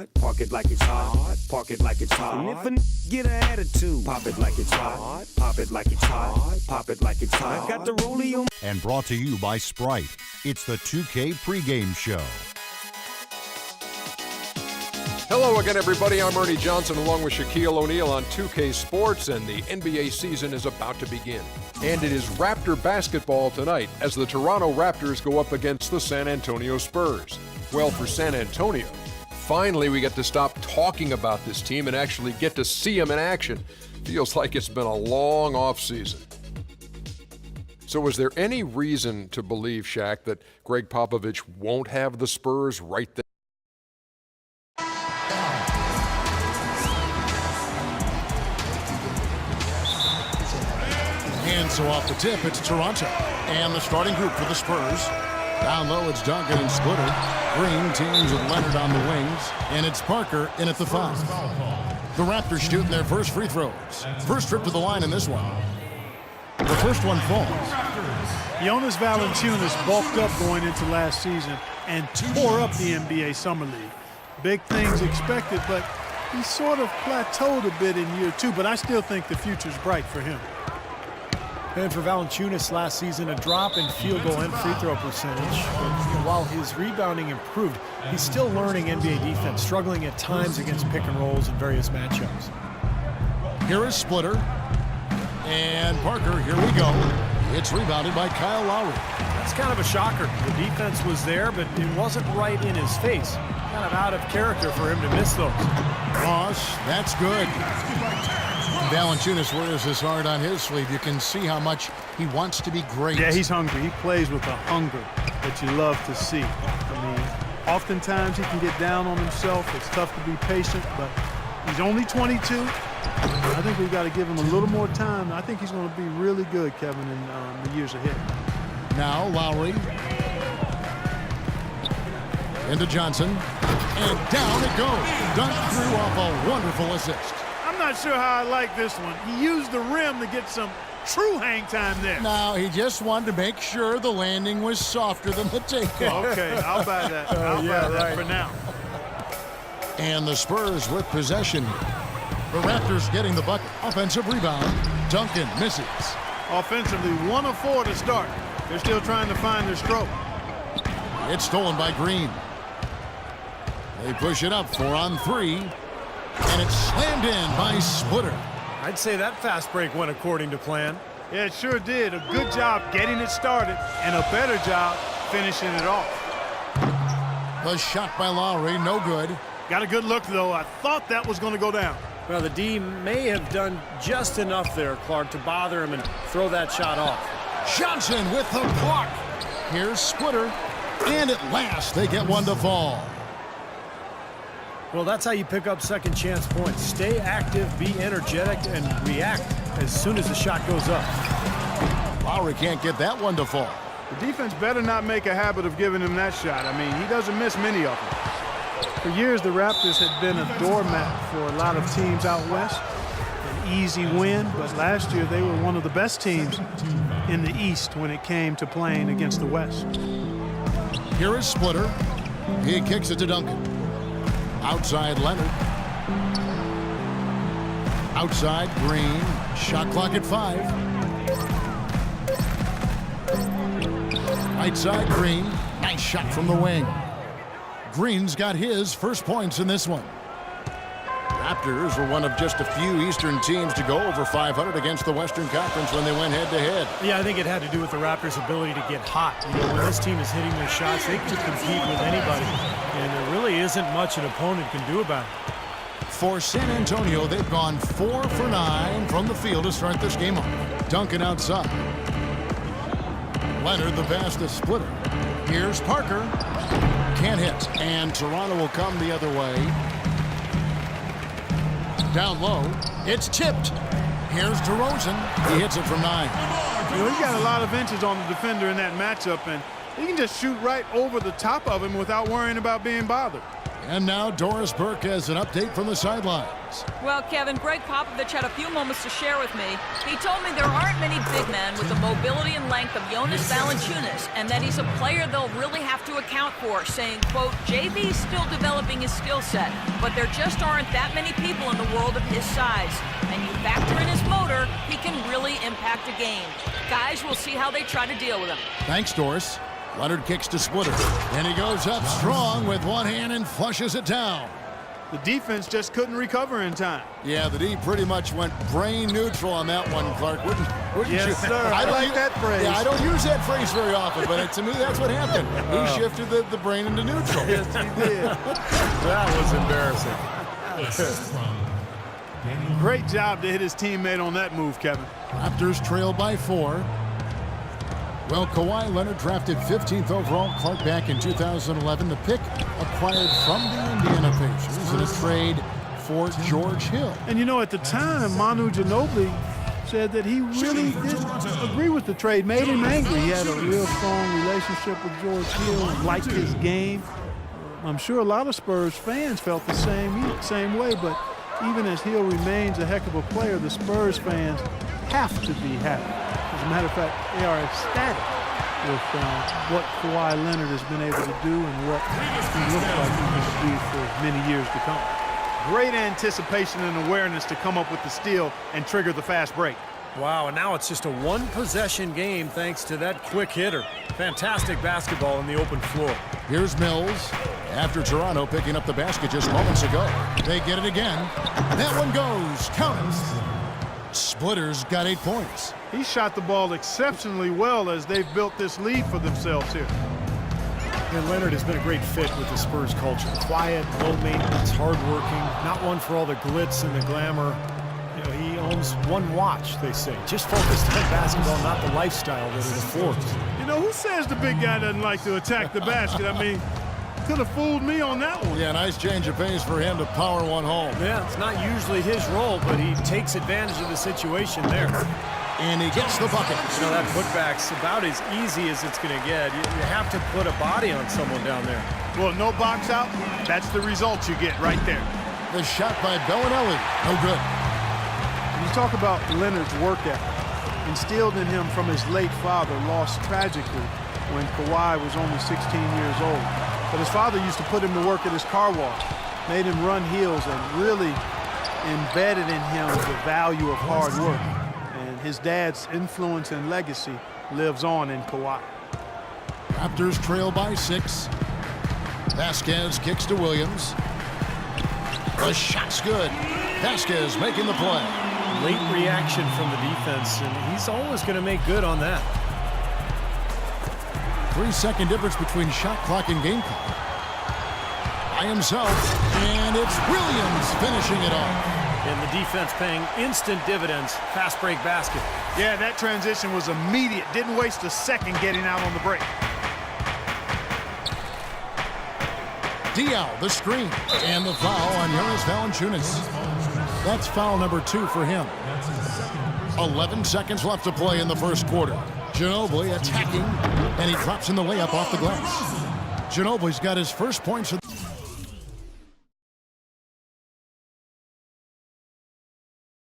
hot. Park it like it's hot. Park it like it's hot. And if a get an attitude, pop it like it's hot. Pop it like it's hot. Pop it like it's hot. I got the rollie on. And brought to you by Sprite. It's the 2K pregame show. Hello again, everybody. I'm Ernie Johnson along with Shaquille O'Neal on 2K Sports, and the NBA season is about to begin. And it is Raptor basketball tonight as the Toronto Raptors go up against the San Antonio Spurs. Well, for San Antonio, finally we get to stop talking about this team and actually get to see them in action. Feels like it's been a long offseason. So is there any reason to believe, Shaq, that Greg Popovich won't have the Spurs right there? And so off the tip, it's Toronto. And the starting group for the Spurs. Down low, it's Duncan and Splitter. Green teams with Leonard on the wings. And it's Parker in at the 5. The Raptors shooting their first free throws. First trip to the line in this one. The first one falls. Jonas Valanciunas bulked up going into last season and tore up the NBA Summer League. Big things expected, but he sort of plateaued a bit in year 2, but I still think the future's bright for him. And for Valanciunas last season, a drop in field goal and free throw percentage. But while his rebounding improved, he's still learning NBA defense, struggling at times against pick and rolls in various matchups. Here is Splitter. And Parker, here we go. It's rebounded by Kyle Lowry. That's kind of a shocker. The defense was there, but it wasn't right in his face. Kind of out of character for him to miss those. Ross, that's good. Valanciunas wears his heart on his sleeve. You can see how much he wants to be great. Yeah, he's hungry. He plays with a hunger that you love to see. I mean, oftentimes he can get down on himself. It's tough to be patient, but he's only 22. I think we've got to give him a little more time. I think he's going to be really good, Kevin, in the years ahead. Now Lowry. Into Johnson. And down it goes. Dunked through off a wonderful assist. I'm not sure how I like this one. He used the rim to get some true hang time there. No, he just wanted to make sure the landing was softer than the takeoff. Okay, I'll buy that. I'll buy that for now. And the Spurs with possession. The Raptors getting the bucket. Offensive rebound. Duncan misses. Offensively, 1 of 4 to start. They're still trying to find their stroke. It's stolen by Green. They push it up 4 on 3. And it's slammed in by Splitter. I'd say that fast break went according to plan. Yeah, it sure did. A good job getting it started and a better job finishing it off. The shot by Lowry, no good. Got a good look, though. I thought that was going to go down. Well, the D may have done just enough there, Clark, to bother him and throw that shot off. Johnson with the block. Here's Splitter. And at last, they get one to fall. Well, that's how you pick up second chance points. Stay active, be energetic, and react as soon as the shot goes up. Lowry can't get that one to fall. The defense better not make a habit of giving him that shot. I mean, he doesn't miss many of them. For years, the Raptors had been a doormat for a lot of teams out west. An easy win, but last year they were one of the best teams in the East when it came to playing against the West. Here is Splitter. He kicks it to Duncan. Outside Leonard. Outside Green. Shot clock at 5. Right side Green. Nice shot from the wing. Green's got his first points in this one. Raptors were one of just a few Eastern teams to go over 500 against the Western Conference when they went head-to-head. Yeah, I think it had to do with the Raptors' ability to get hot. You know, when this team is hitting their shots, they can compete with anybody. And there really isn't much an opponent can do about it. For San Antonio, they've gone 4 for 9 from the field to start this game off. Duncan outside. Leonard the pass to Splitter. Here's Parker. Can't hit. And Toronto will come the other way. Down low. It's tipped. Here's DeRozan. He hits it from 9. You know, he's got a lot of inches on the defender in that matchup, and he can just shoot right over the top of him without worrying about being bothered. And now Doris Burke has an update from the sidelines. Well, Kevin, Greg Popovich had a few moments to share with me. He told me there aren't many big men with the mobility and length of Jonas Valanciunas, and that he's a player they'll really have to account for, saying, quote, JV's still developing his skill set, but there just aren't that many people in the world of his size. And you factor in his motor, he can really impact a game. Guys, we'll see how they try to deal with him. Thanks, Doris. Leonard kicks to Splitter, and he goes up strong with one hand and flushes it down. The defense just couldn't recover in time. Yeah, the D pretty much went brain neutral on that one, Clark. Wouldn't Yes, you? sir. I like that phrase. Yeah, I don't use that phrase very often, but to me, that's what happened. He shifted the brain into neutral. Yes, he did. That was embarrassing. Great job to hit his teammate on that move, Kevin. Raptors trail by 4. Well, Kawhi Leonard drafted 15th overall, Clark, back in 2011. The pick acquired from the Indiana Pacers in a trade for George Hill. And you know, at the time, Manu Ginobili said that he really didn't agree with the trade, made him angry. He had a real strong relationship with George Hill and liked his game. I'm sure a lot of Spurs fans felt the same way, but even as Hill remains a heck of a player, the Spurs fans have to be happy. As a matter of fact, they are ecstatic with what Kawhi Leonard has been able to do and what he looks like he can do for many years to come. Great anticipation and awareness to come up with the steal and trigger the fast break. Wow, and now it's just a one-possession game thanks to that quick hitter. Fantastic basketball on the open floor. Here's Mills. After Toronto picking up the basket just moments ago, they get it again. That one goes. Count it. Splitter's got 8 points. He shot the ball exceptionally well as they've built this lead for themselves here. And Leonard has been a great fit with the Spurs culture. Quiet, low maintenance, hardworking, not one for all the glitz and the glamour. You know, he owns one watch, they say. Just focused on basketball, not the lifestyle that it affords. You know, who says the big guy doesn't like to attack the basket? I mean, could have fooled me on that one. Yeah, nice change of pace for him to power one home. Yeah, it's not usually his role, but he takes advantage of the situation there. And he gets the bucket. You know, that putback's about as easy as it's going to get. You have to put a body on someone down there. Well, no box out, that's the result you get right there. The shot by Bellinelli, no good. When you talk about Leonard's work ethic, instilled in him from his late father, lost tragically when Kawhi was only 16 years old. But his father used to put him to work at his car wash, made him run heels, and really embedded in him the value of hard work. And his dad's influence and legacy lives on in Kawhi. Raptors trail by 6. Vasquez kicks to Williams. The shot's good. Vasquez making the play. Late reaction from the defense, and he's always going to make good on that. 3-second difference between shot clock and game clock. By himself, and it's Williams finishing it off. And the defense paying instant dividends. Fast break basket. Yeah, that transition was immediate. Didn't waste a second getting out on the break. Diaw, the screen, and the foul on Jonas Valanciunas. That's foul number 2 for him. 11 seconds left to play in the first quarter. Ginobili attacking, and he drops in the layup off the glass. Ginobili's got his first points of the